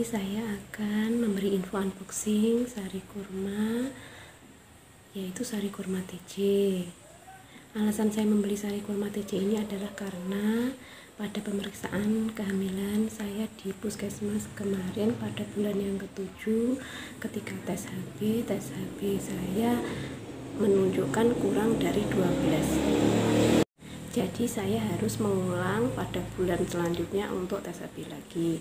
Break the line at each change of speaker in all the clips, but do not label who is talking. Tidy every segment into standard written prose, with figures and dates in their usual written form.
saya akan memberi info unboxing sari kurma, yaitu sari kurma TJ. Alasan saya membeli sari kurma TJ ini adalah karena pada pemeriksaan kehamilan saya di puskesmas kemarin pada bulan yang ke-7, ketika tes HB saya menunjukkan kurang dari 12. Jadi saya harus mengulang pada bulan selanjutnya untuk tes HB lagi,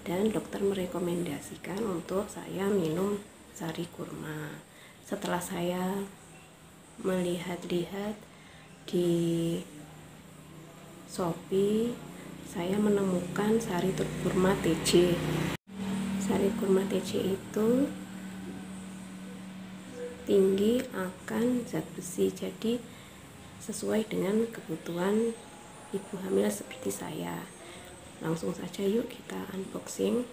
dan dokter merekomendasikan untuk saya minum sari kurma. Setelah saya melihat-lihat di Shopee, saya menemukan sari kurma TJ. Sari kurma TJ itu tinggi akan zat besi, jadi sesuai dengan kebutuhan ibu hamil seperti saya. Langsung saja yuk kita unboxing.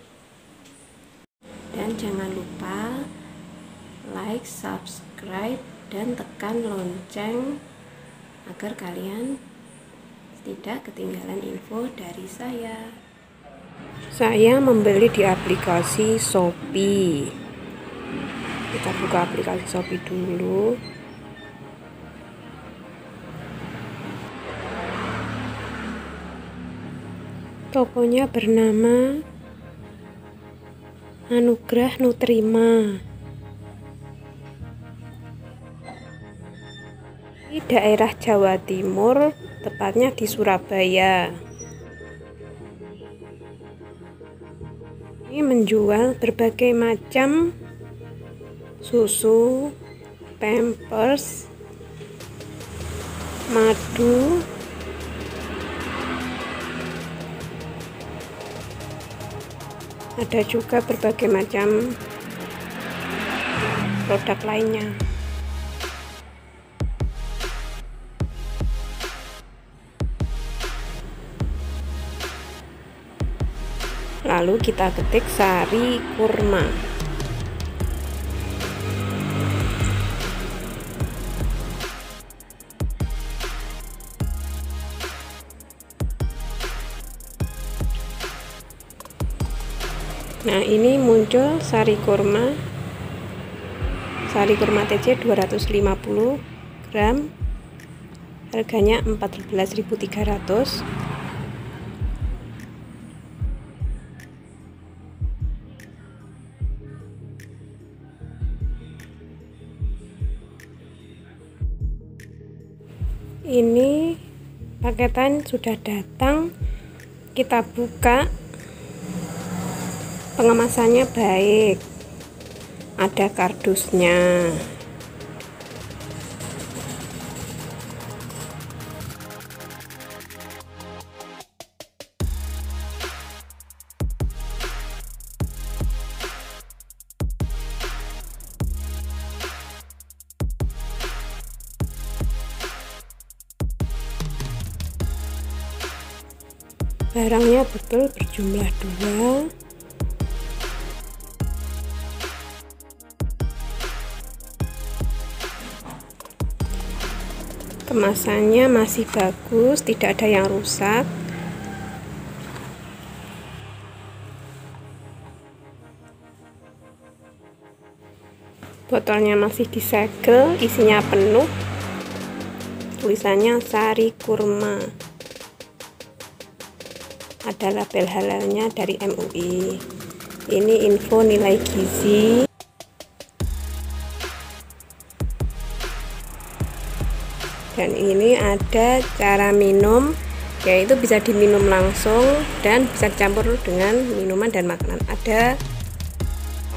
Dan jangan lupa like, subscribe, dan tekan lonceng agar kalian tidak ketinggalan info dari saya. Saya membeli di aplikasi Shopee. Kita buka aplikasi Shopee dulu. Tokonya bernama Anugrah Nutrima. Di daerah Jawa Timur, tepatnya di Surabaya. Ini menjual berbagai macam susu, pampers, madu, ada juga berbagai macam produk lainnya. Lalu kita ketik sari kurma. Nah, ini muncul sari kurma TJ 250 gram, harganya 14.300. Ini paketan sudah datang, kita buka. Pengemasannya baik, ada kardusnya. Barangnya betul berjumlah 2. Kemasannya masih bagus, tidak ada yang rusak. Botolnya masih disegel, isinya penuh. Tulisannya sari kurma. Ada label halalnya dari MUI. Ini info nilai gizi. Dan ini ada cara minum, yaitu bisa diminum langsung dan bisa dicampur dengan minuman dan makanan. Ada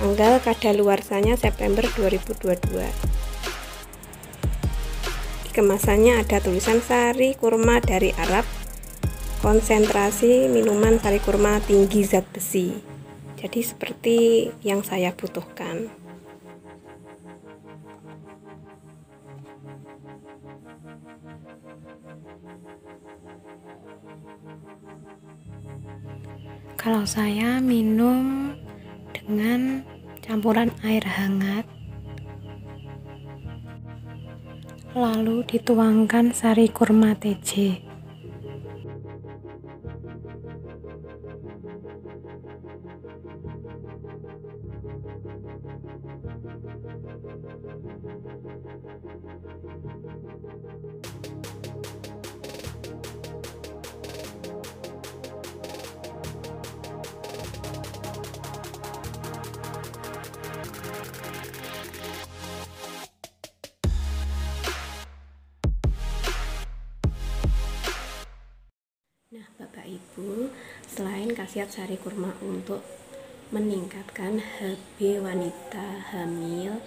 tanggal kadaluarsanya September 2022. Di kemasannya ada tulisan sari kurma dari Arab, konsentrasi minuman sari kurma tinggi zat besi. Jadi seperti yang saya butuhkan. Kalau saya minum dengan campuran air hangat, lalu dituangkan sari kurma TJ. ibu-ibu, selain khasiat sari kurma untuk meningkatkan HB wanita hamil,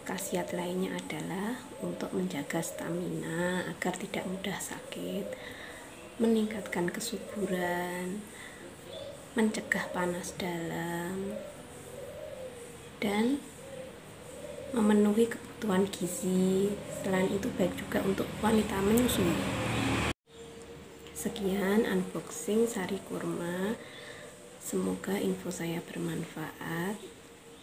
khasiat lainnya adalah untuk menjaga stamina agar tidak mudah sakit, meningkatkan kesuburan, mencegah panas dalam, dan memenuhi kebutuhan gizi. Selain itu baik juga untuk wanita menyusui. Sekian unboxing sari kurma. Semoga info saya bermanfaat.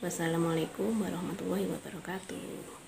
Wassalamualaikum warahmatullahi wabarakatuh.